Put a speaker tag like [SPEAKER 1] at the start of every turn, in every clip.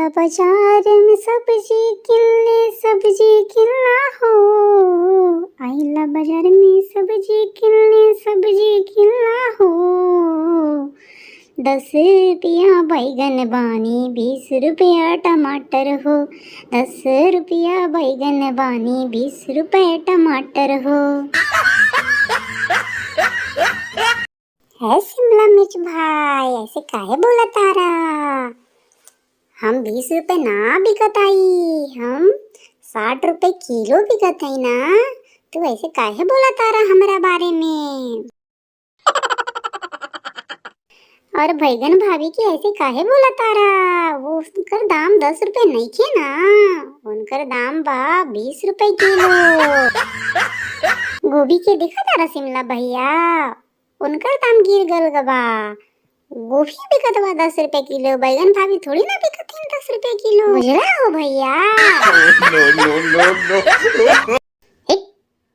[SPEAKER 1] आइला बाजार में सब्जी किनला हो। आइला बाजार में सब्जी किनला हो। 10 रुपया बैगन बानी 20 रुपया टमाटर हो। 10 रुपया बैगन बानी 20 रुपया टमाटर हो। है शिमला मिर्च भाई, ऐसे काहे बोला तारा? हम 20 रुपए ना बिकत आई, हम 60 रुपए किलो बिकत आई ना। तू ऐसे काहे बोला तारा हमारा बारे में? और बैगन भाभी की ऐसे काहे बोला तारा? वो उनकर दाम 10 रुपए नहीं थे ना, उनकर दाम बा 20 रुपए किलो। गोभी के दिखा तारा शिमला भैया, उनकर दाम गिर गल गबा। गोभी बिकत बा 10 रुपए किलो, बैगन भाभी थोड़ी ना बिकत है 10 रुपए किलो, बुझला हो भैया?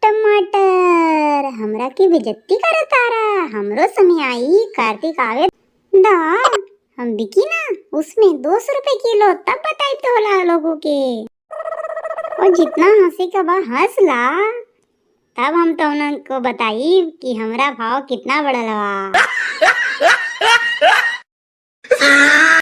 [SPEAKER 1] टमाटर हमरा की बेइज्जती करे तारा। हमरो समय आई, कार्तिक आवे दा हम बिकी ना उसमें 200 रुपए किलो, तब बताई तो होला लोगों के। और जितना हंसी का बा हंस ला, तब हम तो उनको बताई कि हमरा भाव कितना बढ़ल बा।